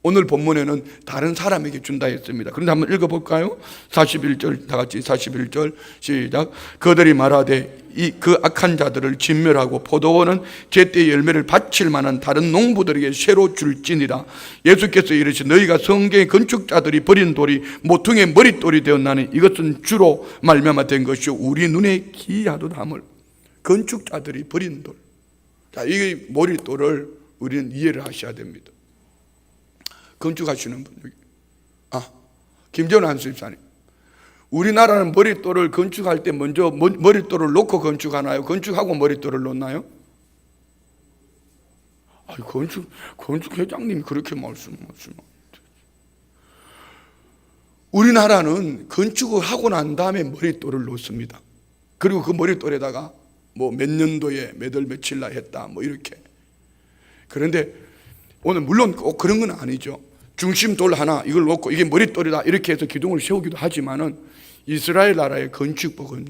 [SPEAKER 1] 오늘 본문에는 다른 사람에게 준다 했습니다. 그런데 한번 읽어볼까요? 41절, 다 같이 41절 시작. 그들이 말하되 그 악한 자들을 진멸하고 포도원은 제때 열매를 바칠 만한 다른 농부들에게 새로 줄지니라. 예수께서 이르시 너희가 성경의 건축자들이 버린 돌이 모퉁이의 머릿돌이 되었나니 이것은 주로 말미암아 된 것이요 우리 눈에 기이하도다함을. 건축자들이 버린 돌. 자, 이 머릿돌을 우리는 이해를 하셔야 됩니다. 건축하시는 분 여기. 김재원 한수집사님. 우리나라는 머릿돌을 건축할 때 먼저 머릿돌을 놓고 건축하나요? 건축하고 머릿돌을 놓나요? 건축 회장님이 그렇게 말씀하시면 우리나라는 건축을 하고 난 다음에 머릿돌을 놓습니다. 그리고 그 머릿돌에다가 뭐 몇 년도에 몇 월 며칠 날 했다 뭐 이렇게. 그런데 오늘 물론 꼭 그런 건 아니죠. 중심돌 하나 이걸 놓고 이게 머릿돌이다 이렇게 해서 기둥을 세우기도 하지만은 이스라엘 나라의 건축법은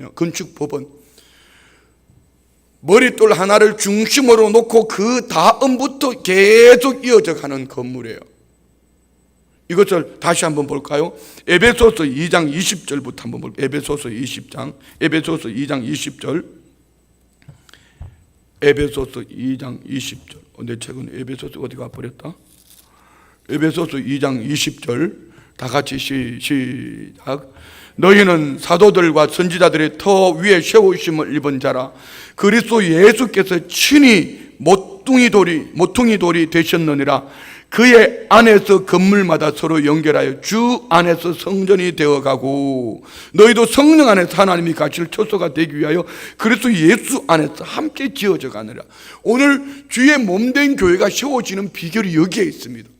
[SPEAKER 1] 머릿돌 하나를 중심으로 놓고 그 다음부터 계속 이어져 가는 건물이에요. 이것을 다시 한번 볼까요? 에베소서 2장 20절부터 한번 볼까요? 에베소서 2장 20절. 에베소서 2장 20절. 내 책은 에베소서 어디 가버렸다? 에베소서 2장 20절 다 같이 시작. 너희는 사도들과 선지자들의 터 위에 세우심을 입은 자라. 그리스도 예수께서 친히 모퉁이 돌이 되셨느니라. 그의 안에서 건물마다 서로 연결하여 주 안에서 성전이 되어가고 너희도 성령 안에서 하나님이 가실 처소가 되기 위하여 그리스도 예수 안에서 함께 지어져 가느라. 오늘 주의 몸된 교회가 세워지는 비결이 여기에 있습니다.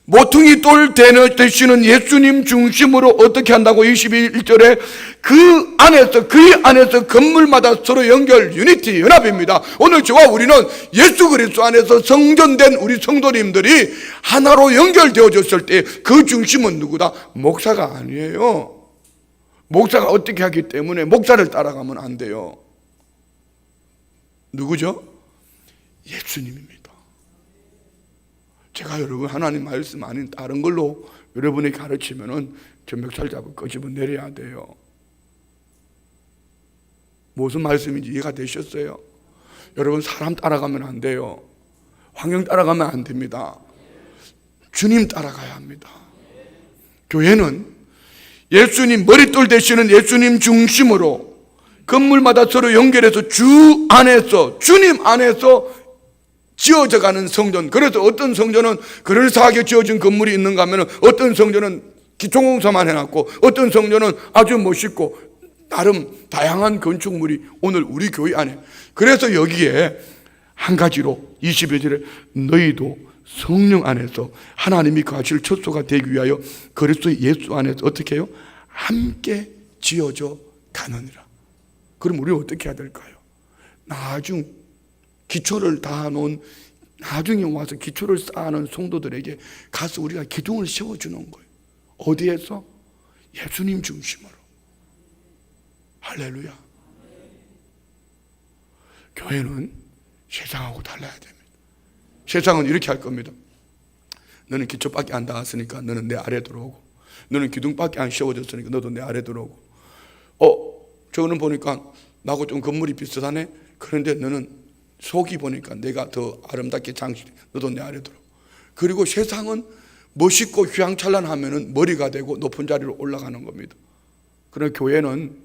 [SPEAKER 1] 모퉁이 돌 되시는 예수님 중심으로 어떻게 한다고? 21절에 그 안에서 건물마다 서로 연결, 유니티, 연합입니다. 오늘 저와 우리는 예수 그리스도 안에서 성전된 우리 성도님들이 하나로 연결되어졌을 때 그 중심은 누구다? 목사가 아니에요. 목사가 어떻게 하기 때문에 목사를 따라가면 안 돼요. 누구죠? 예수님입니다. 제가 여러분 하나님 말씀 아닌 다른 걸로 여러분이 가르치면은 저 멱살 잡고 끄집어 내려야 돼요. 무슨 말씀인지 이해가 되셨어요? 여러분 사람 따라가면 안 돼요. 환경 따라가면 안 됩니다. 주님 따라가야 합니다. 교회는 예수님 머릿돌 되시는 예수님 중심으로 건물마다 서로 연결해서 주 안에서 주님 안에서 지어져가는 성전. 그래서 어떤 성전은 그럴싸하게 지어진 건물이 있는가 하면 어떤 성전은 기초공사만 해놨고 어떤 성전은 아주 멋있고 나름 다양한 건축물이 오늘 우리 교회 안에. 그래서 여기에 한 가지로 21절에 너희도 성령 안에서 하나님이 거하실 처소가 되기 위하여 그리스도 예수 안에서 어떻게 해요? 함께 지어져 가느니라. 그럼 우리 어떻게 해야 될까요? 나중 기초를 다 놓은 나중에 와서 기초를 쌓아놓은 성도들에게 가서 우리가 기둥을 세워주는 거예요. 어디에서? 예수님 중심으로. 할렐루야. 교회는 세상하고 달라야 됩니다. 세상은 이렇게 할 겁니다. 너는 기초밖에 안 닿았으니까 너는 내 아래 들어오고, 너는 기둥밖에 안 세워졌으니까 너도 내 아래 들어오고, 저거는 보니까 나하고 좀 건물이 비슷하네. 그런데 너는 속이 보니까 내가 더 아름답게 장식해. 너도 내 아래 들어. 그리고 세상은 멋있고 휘황찬란하면은 머리가 되고 높은 자리로 올라가는 겁니다. 그러나 교회는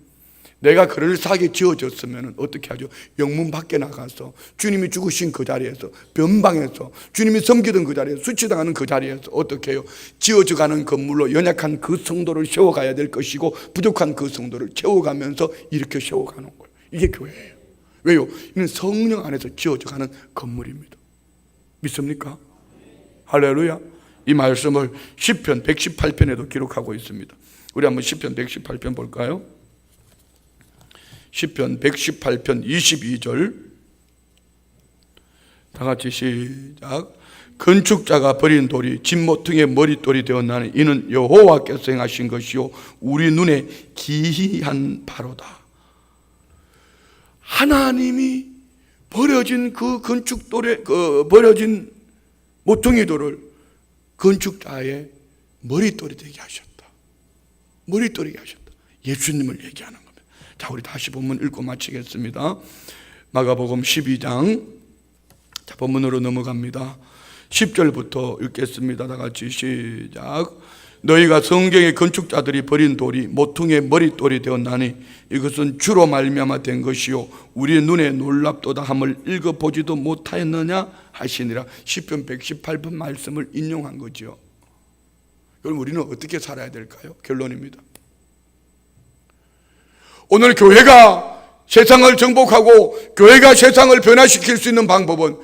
[SPEAKER 1] 내가 그럴싸하게 지어졌으면 어떻게 하죠? 영문 밖에 나가서 주님이 죽으신 그 자리에서 변방에서 주님이 섬기던 그 자리에서 수치당하는 그 자리에서 어떻게 해요? 지어져가는 건물로 연약한 그 성도를 세워가야 될 것이고 부족한 그 성도를 채워가면서 이렇게 세워가는 거예요. 이게 교회예요. 왜요? 이는 성령 안에서 지어져가는 건물입니다. 믿습니까? 할렐루야. 이 말씀을 시편 118편에도 기록하고 있습니다. 우리 한번 시편 118편 볼까요? 시편 118편 22절 다 같이 시작. 건축자가 버린 돌이 진모퉁이의 머릿돌이 되었나니 이는 여호와께서 행하신 것이요 우리 눈에 기이한 바로다. 하나님이 버려진 그 건축돌에 버려진 모퉁이 돌을 건축자의 머릿돌이 되게 하셨다. 머릿돌이 되게 하셨다. 예수님을 얘기하는 겁니다. 자, 우리 다시 본문 읽고 마치겠습니다. 마가복음 12장, 자, 본문으로 넘어갑니다. 10절부터 읽겠습니다. 다 같이 시작. 너희가 성경의 건축자들이 버린 돌이 모퉁이의 머릿돌이 되었나니 이것은 주로 말미암아 된 것이요 우리의 눈에 놀랍도다 함을 읽어보지도 못하였느냐 하시니라. 시편 118편 말씀을 인용한 거죠. 그럼 우리는 어떻게 살아야 될까요? 결론입니다. 오늘 교회가 세상을 정복하고 교회가 세상을 변화시킬 수 있는 방법은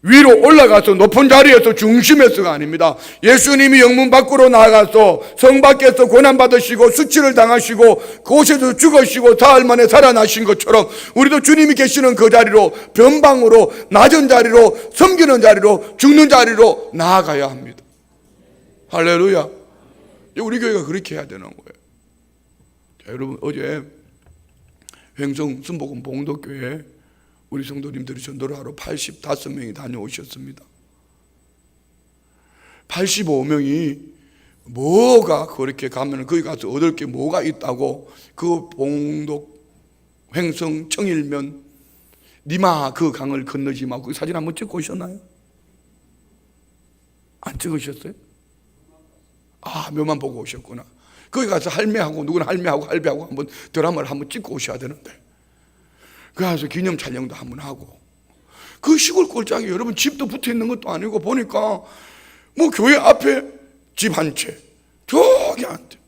[SPEAKER 1] 위로 올라가서 높은 자리에서 중심에서가 아닙니다. 예수님이 영문 밖으로 나가서 성 밖에서 고난받으시고 수치를 당하시고 그곳에서 죽으시고 사흘 만에 살아나신 것처럼 우리도 주님이 계시는 그 자리로, 변방으로, 낮은 자리로, 섬기는 자리로, 죽는 자리로 나아가야 합니다. 할렐루야. 우리 교회가 그렇게 해야 되는 거예요. 자, 여러분, 어제 횡성 순복음 봉독교회 우리 성도님들이 전도를 하러 85명이 다녀오셨습니다. 85명이 뭐가 그렇게 가면 거기 가서 얻을 게 뭐가 있다고 그 봉독 횡성 청일면 니마 그 강을 건너지 말고 그 사진 한번 찍고 오셨나요? 안 찍으셨어요? 아, 묘만 보고 오셨구나. 거기 가서 할매하고 누구는 할배하고 한번 드라마를 한번 찍고 오셔야 되는데 그래서 기념 촬영도 한번 하고 그 시골 꼴짝에 여러분 집도 붙어 있는 것도 아니고 보니까 뭐 교회 앞에 집 한 채 저기 앉아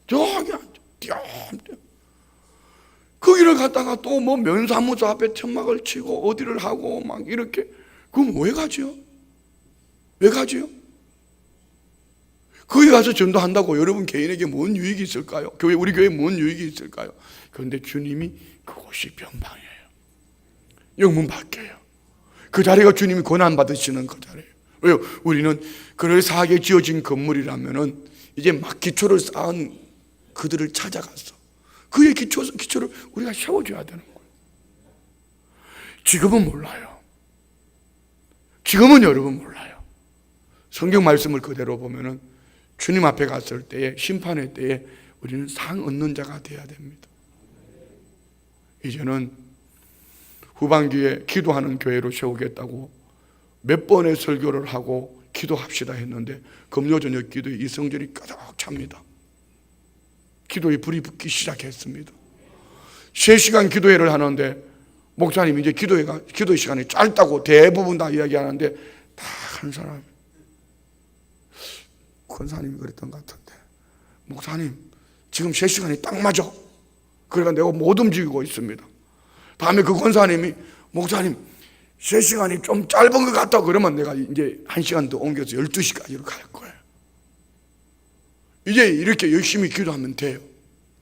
[SPEAKER 1] 거기를 갔다가 또 뭐 면사무소 앞에 천막을 치고 어디를 하고 막 이렇게 그럼 왜 가지요? 왜 가지요? 거기 가서 전도한다고 여러분 개인에게 뭔 유익이 있을까요? 우리 교회에 뭔 유익이 있을까요? 그런데 주님이 그곳이 변방이에요. 영문 밖에요. 그 자리가 주님이 고난 받으시는 그 자리예요. 왜요? 우리는 그럴싸하게 지어진 건물이라면은 이제 막 기초를 쌓은 그들을 찾아가서 그의 기초를 우리가 세워줘야 되는 거예요. 지금은 몰라요. 지금은 여러분 몰라요. 성경 말씀을 그대로 보면은 주님 앞에 갔을 때에 심판의 때에 우리는 상 얻는 자가 되어야 됩니다. 이제는 후반기에 기도하는 교회로 세우겠다고 몇 번의 설교를 하고 기도합시다 했는데 금요 저녁 기도에 이성전이 가득 찹니다. 기도에 불이 붙기 시작했습니다. 3시간 기도회를 하는데 목사님이 이제 기도 시간이 짧다고 대부분 다 이야기하는데 다 한 사람이 권사님이 그랬던 것 같은데 목사님 지금 3시간이 딱 맞아. 그러니까 내가 못 움직이고 있습니다. 다음에 그 권사님이 목사님 3시간이 좀 짧은 것 같다 그러면 내가 이제 1시간 더 옮겨서 12시까지로 갈 거예요. 이제 이렇게 열심히 기도하면 돼요.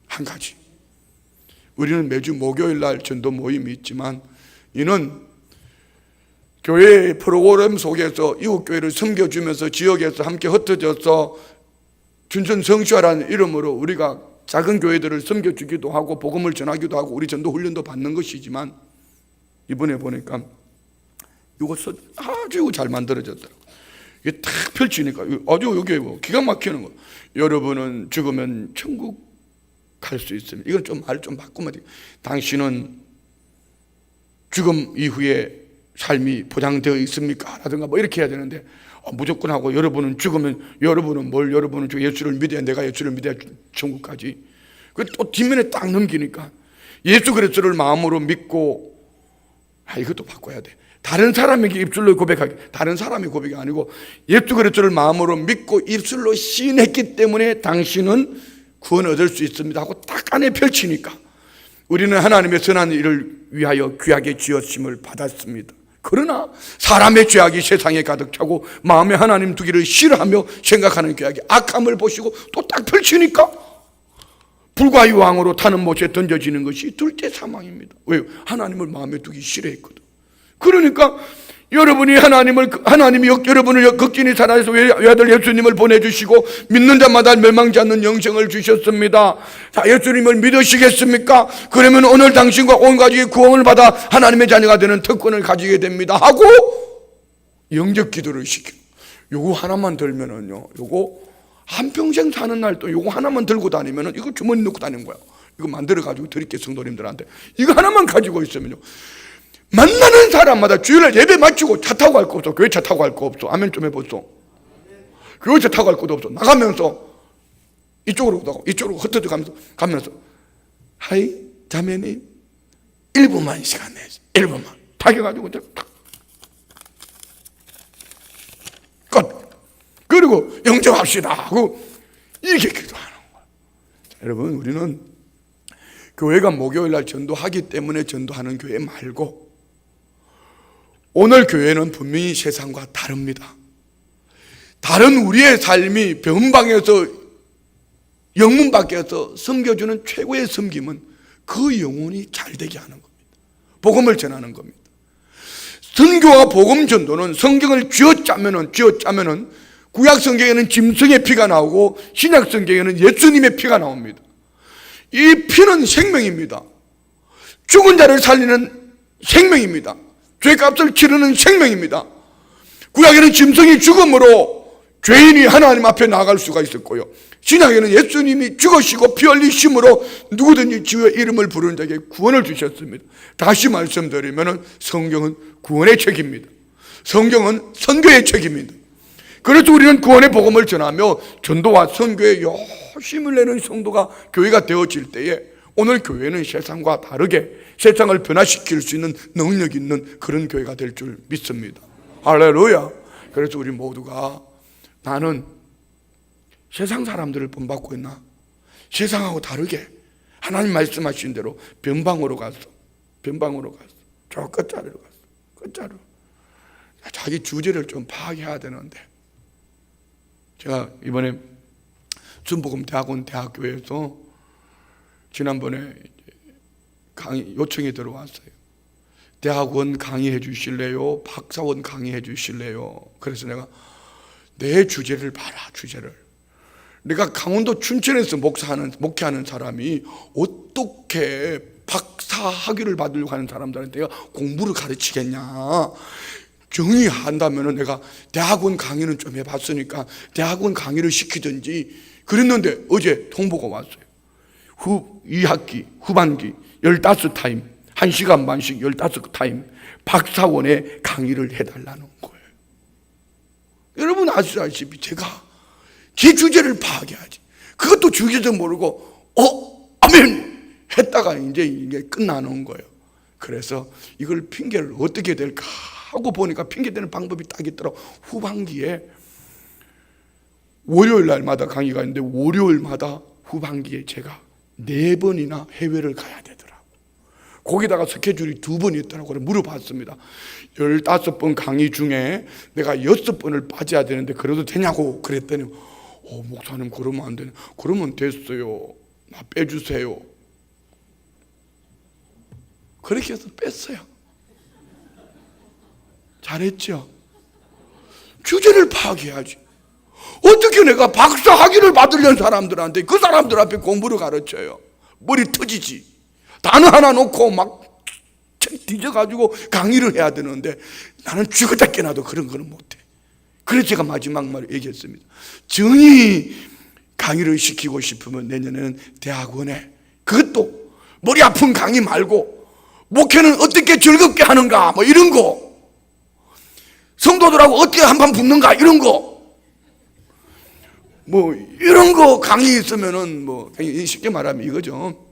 [SPEAKER 1] 한 가지, 우리는 매주 목요일 날 전도 모임이 있지만 이는 교회의 프로그램 속에서 이웃교회를 섬겨주면서 지역에서 함께 흩어져서 준천성수화라는 이름으로 우리가 작은 교회들을 섬겨주기도 하고 복음을 전하기도 하고 우리 전도 훈련도 받는 것이지만 이번에 보니까 이것은 아주 잘 만들어졌더라고요. 이게 탁 펼치니까 아주 여기 기가 막히는 거. 여러분은 죽으면 천국 갈 수 있습니다. 이건 좀 말 좀 바꾸면 돼요. 당신은 죽음 이후에 삶이 보장되어 있습니까? 라든가 뭐 이렇게 해야 되는데 무조건 하고 여러분은 죽으면 여러분은 예수를 믿어야 내가 예수를 믿어야 천국까지. 그 또 뒷면에 딱 넘기니까 예수 그리스도를 마음으로 믿고 이것도 바꿔야 돼. 다른 사람에게 입술로 고백하기, 다른 사람의 고백이 아니고 예수 그리스도를 마음으로 믿고 입술로 시인했기 때문에 당신은 구원을 얻을 수 있습니다 하고 딱 안에 펼치니까 우리는 하나님의 선한 일을 위하여 귀하게 지었음을 받았습니다. 그러나 사람의 죄악이 세상에 가득 차고 마음에 하나님 두기를 싫어하며 생각하는 죄악이 악함을 보시고 또 딱 펼치니까 불과 왕으로 타는 못에 던져지는 것이 둘째 사망입니다. 왜요? 하나님을 마음에 두기 싫어했거든. 그러니까 여러분이 하나님이 여러분을 극진히 사랑해서 외아들 예수님을 보내주시고 믿는 자마다 멸망지 않는 영생을 주셨습니다. 자, 예수님을 믿으시겠습니까? 그러면 오늘 당신과 온 가족이 구원을 받아 하나님의 자녀가 되는 특권을 가지게 됩니다 하고 영접 기도를 시켜. 요거 하나만 들면은요, 요거 한평생 사는 날 또 요거 하나만 들고 다니면은 이거 주머니 넣고 다니는 거야. 이거 만들어가지고 드릴게, 성도님들한테. 이거 하나만 가지고 있으면요, 만나는 사람마다 주일날 예배 마치고 차 타고 갈 거 없어. 교회 차 타고 갈 거 없어. 아멘 좀 해보소. 교회 차 타고 갈 것도 없어. 나가면서 이쪽으로 가고 이쪽으로 흩어져 가면서 하이 자매님 1분만 시간 내지, 1분만 타겨가지고 끝. 그리고 영접합시다 하고 이렇게 기도하는 거야. 여러분, 우리는 교회가 목요일날 전도하기 때문에 전도하는 교회 말고, 오늘 교회는 분명히 세상과 다릅니다. 다른 우리의 삶이 변방에서 영문 밖에서 섬겨주는 최고의 섬김은 그 영혼이 잘되게 하는 겁니다. 복음을 전하는 겁니다. 선교와 복음 전도는 성경을 쥐어짜면은 구약 성경에는 짐승의 피가 나오고 신약 성경에는 예수님의 피가 나옵니다. 이 피는 생명입니다. 죽은 자를 살리는 생명입니다. 죄값을 치르는 생명입니다. 구약에는 짐승이 죽음으로 죄인이 하나님 앞에 나아갈 수가 있었고요, 신약에는 예수님이 죽으시고 피 흘리심으로 누구든지 주의 이름을 부르는 자에게 구원을 주셨습니다. 다시 말씀드리면 성경은 구원의 책입니다. 성경은 선교의 책입니다. 그래서 우리는 구원의 복음을 전하며 전도와 선교에 열심을 내는 성도가 교회가 되어질 때에, 오늘 교회는 세상과 다르게 세상을 변화시킬 수 있는 능력 있는 그런 교회가 될 줄 믿습니다. 할렐루야. 그래서 우리 모두가, 나는 세상 사람들을 본받고 있나? 세상하고 다르게 하나님 말씀하신 대로 변방으로 갔어. 저 끝자리로 갔어. 끝자리로. 자기 주제를 좀 파악해야 되는데, 제가 이번에 순복음 대학원 대학교에서 지난번에 강의 요청이 들어왔어요. 대학원 강의해 주실래요? 박사원 강의해 주실래요? 그래서 내가 내 주제를 봐라, 주제를. 내가 강원도 춘천에서 목회하는 사람이 어떻게 박사 학위를 받으려고 하는 사람들한테 공부를 가르치겠냐. 정의한다면 내가 대학원 강의는 좀 해봤으니까 대학원 강의를 시키든지 그랬는데, 어제 통보가 왔어요. 2학기 후반기 15타임 1시간 반씩 15타임 박사원에 강의를 해달라는 거예요. 여러분 아시다시피 제가 제 주제를 파악해야지. 그것도 주제도 모르고 아멘 했다가 이게 끝나는 거예요. 그래서 이걸 핑계를 어떻게 될까 하고 보니까 핑계대는 방법이 딱 있더라고. 후반기에 월요일 날마다 강의가 있는데, 월요일마다 후반기에 제가 4번이나 해외를 가야 되더라고. 거기다가 스케줄이 2번 있더라고. 그래서 물어봤습니다. 15번 강의 중에 내가 6번을 빠져야 되는데 그래도 되냐고 그랬더니, 목사님 그러면 안 되네. 그러면 됐어요. 나 빼주세요. 그렇게 해서 뺐어요. 잘했죠? 주제를 파악해야지. 어떻게 내가 박사 학위를 받으려는 사람들한테, 그 사람들 앞에 공부를 가르쳐요? 머리 터지지. 단어 하나 놓고 막 뒤져가지고 강의를 해야 되는데, 나는 죽었다 깨나도 그런 거는 못해. 그래서 제가 마지막 말을 얘기했습니다. 정의 강의를 시키고 싶으면 내년에는 대학원에, 그것도 머리 아픈 강의 말고 목회는 어떻게 즐겁게 하는가 뭐 이런 거, 성도들하고 어떻게 한판 붙는가 이런 거, 뭐 이런 거 강의 있으면은 뭐 쉽게 말하면 이거죠.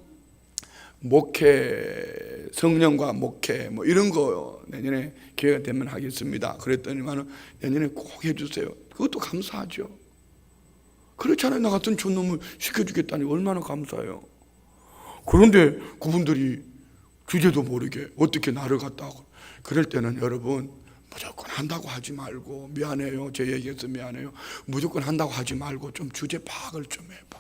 [SPEAKER 1] 목회, 성령과 목회 뭐 이런 거 내년에 기회가 되면 하겠습니다. 그랬더니만은 내년에 꼭 해주세요. 그것도 감사하죠. 그렇잖아요. 나 같은 촌놈을 시켜주겠다니 얼마나 감사해요. 그런데 그분들이 주제도 모르게 어떻게 나를 갖다 하고, 그럴 때는 여러분 무조건 한다고 하지 말고, 미안해요, 제 얘기해서 미안해요, 무조건 한다고 하지 말고 좀 주제 파악을 좀 해봐.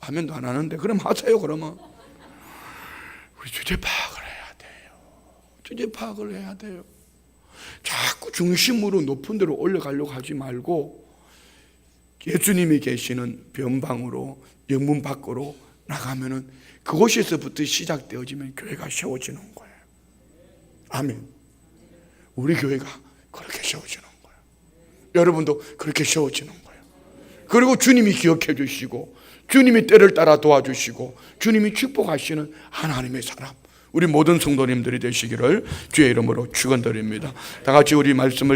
[SPEAKER 1] 아멘도 안 하는데 그럼 하세요. 그러면 우리 주제 파악을 해야 돼요. 주제 파악을 해야 돼요. 자꾸 중심으로 높은 데로 올라가려고 하지 말고, 예수님이 계시는 변방으로 영문 밖으로 나가면은 그곳에서부터 시작되어지면 교회가 세워지는 거예요. 아멘. 우리 교회가 그렇게 세워지는 거예요. 여러분도 그렇게 세워지는 거예요. 그리고 주님이 기억해 주시고 주님이 때를 따라 도와주시고 주님이 축복하시는 하나님의 사람, 우리 모든 성도님들이 되시기를 주의 이름으로 축원드립니다. 다 같이 우리 말씀을